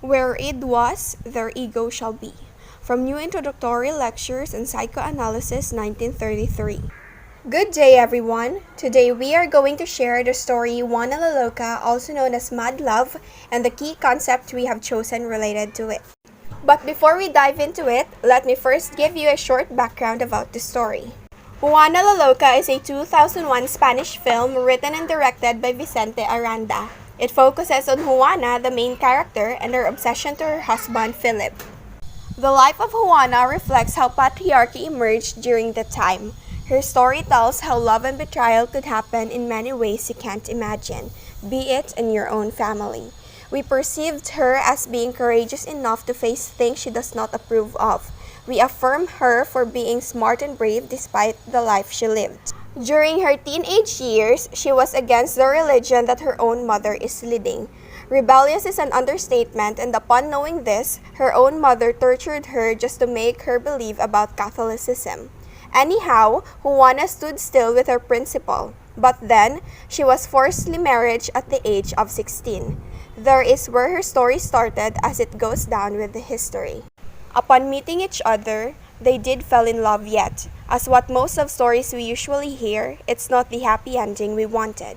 Where id was, there ego shall be. From New Introductory Lectures in Psychoanalysis 1933. Good day everyone! Today we are going to share the story Juana la Loca, also known as Mad Love, and the key concept we have chosen related to it. But before we dive into it, let me first give you a short background about the story. Juana la Loca is a 2001 Spanish film written and directed by Vicente Aranda. It focuses on Juana, the main character, and her obsession to her husband, Philip. The life of Juana reflects how patriarchy emerged during that time. Her story tells how love and betrayal could happen in many ways you can't imagine, be it in your own family. We perceived her as being courageous enough to face things she does not approve of. We affirm her for being smart and brave despite the life she lived. During her teenage years, she was against the religion that her own mother is leading. Rebellious is an understatement, and upon knowing this, her own mother tortured her just to make her believe about Catholicism. Anyhow, Juana stood still with her principle, but then she was forcibly married at the age of 16. There is where her story started as it goes down with the history. Upon meeting each other, they did fall in love yet. As what most of stories we usually hear, it's not the happy ending we wanted.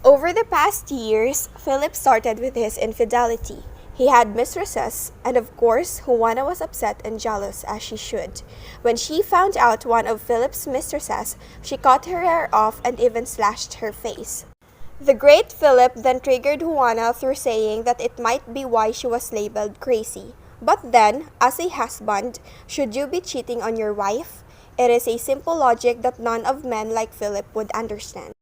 Over the past years, Philip started with his infidelity. He had mistresses, and of course, Juana was upset and jealous as she should. When she found out one of Philip's mistresses, she cut her hair off and even slashed her face. The great Philip then triggered Juana through saying that it might be why she was labeled crazy. But then, as a husband, should you be cheating on your wife? It is a simple logic that none of men like Philip would understand.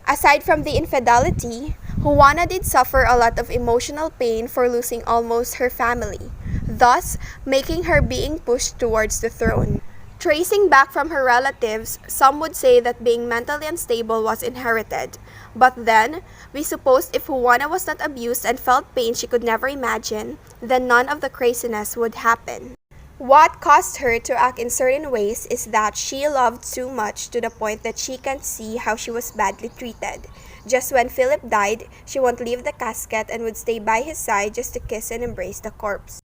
Aside from the infidelity, Juana did suffer a lot of emotional pain for losing almost her family, thus making her being pushed towards the throne. Tracing back from her relatives, some would say that being mentally unstable was inherited. But then, we suppose if Juana was not abused and felt pain she could never imagine, then none of the craziness would happen. What caused her to act in certain ways is that she loved too much to the point that she can't see how she was badly treated. Just when Philip died, she won't leave the casket and would stay by his side just to kiss and embrace the corpse.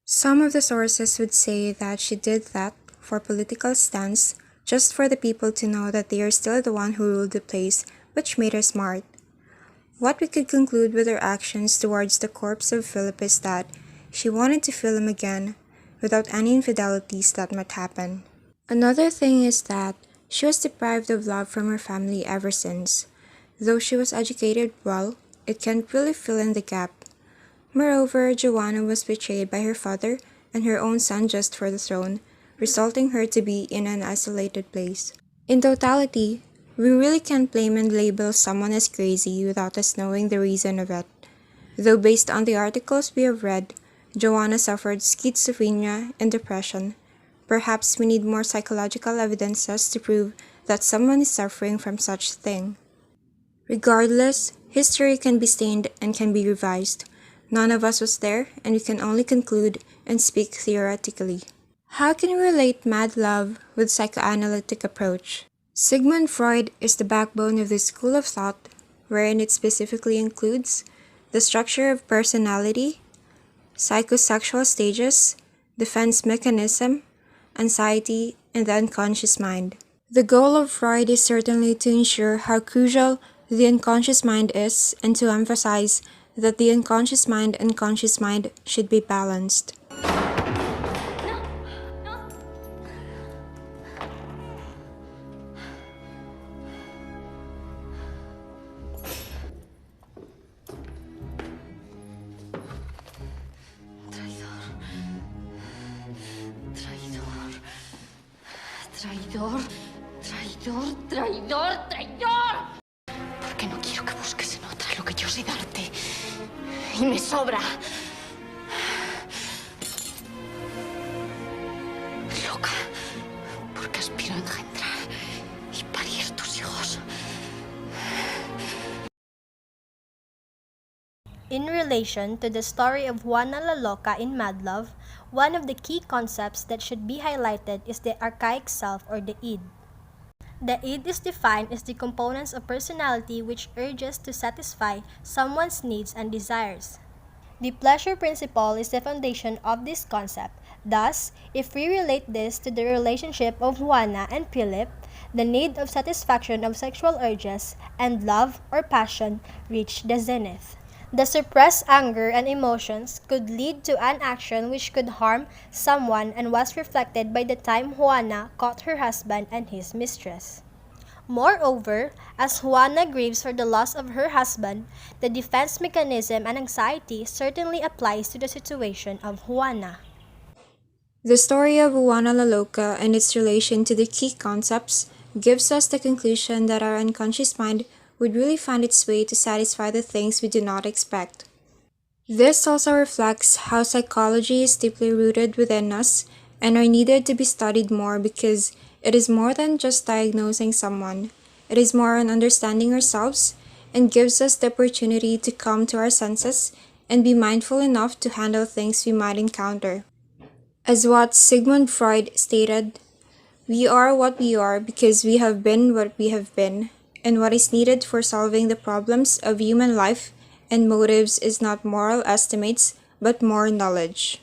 Some of the sources would say that she did that for political stance, just for the people to know that they are still the one who ruled the place, which made her smart. What we could conclude with her actions towards the corpse of Philip is that she wanted to feel him again, without any infidelities that might happen. Another thing is that she was deprived of love from her family ever since. Though she was educated well, it can't really fill in the gap. Moreover, Joanna was betrayed by her father and her own son just for the throne, resulting her to be in an isolated place. In totality, we really can't blame and label someone as crazy without us knowing the reason of it. Though based on the articles we have read, Joanna suffered schizophrenia and depression. Perhaps we need more psychological evidences to prove that someone is suffering from such thing. Regardless, history can be stained and can be revised. None of us was there, and we can only conclude and speak theoretically. How can we relate mad love with psychoanalytic approach? Sigmund Freud is the backbone of this school of thought, wherein it specifically includes the structure of personality, psychosexual stages, defense mechanism, anxiety, and the unconscious mind. The goal of Freud is certainly to ensure how crucial the unconscious mind is and to emphasize that the unconscious mind and conscious mind should be balanced. Traidor, traidor, traidor, traidor. Porque no quiero que busques en otra lo que yo sé darte. Y me sobra. Loca, porque aspiro a engendrar y parir tus hijos. In relation to the story of Juana la Loca in Mad Love, one of the key concepts that should be highlighted is the archaic self or the id. The id is defined as the components of personality which urges to satisfy someone's needs and desires. The pleasure principle is the foundation of this concept. Thus, if we relate this to the relationship of Juana and Philip, the need of satisfaction of sexual urges and love or passion reached the zenith. The suppressed anger and emotions could lead to an action which could harm someone and was reflected by the time Juana caught her husband and his mistress. Moreover, as Juana grieves for the loss of her husband, the defense mechanism and anxiety certainly applies to the situation of Juana. The story of Juana la Loca and its relation to the key concepts gives us the conclusion that our unconscious mind would really find its way to satisfy the things we do not expect. This also reflects how psychology is deeply rooted within us and are needed to be studied more because it is more than just diagnosing someone. It is more on understanding ourselves and gives us the opportunity to come to our senses and be mindful enough to handle things we might encounter. As what Sigmund Freud stated, we are what we are because we have been what we have been, and what is needed for solving the problems of human life and motives is not moral estimates, but more knowledge.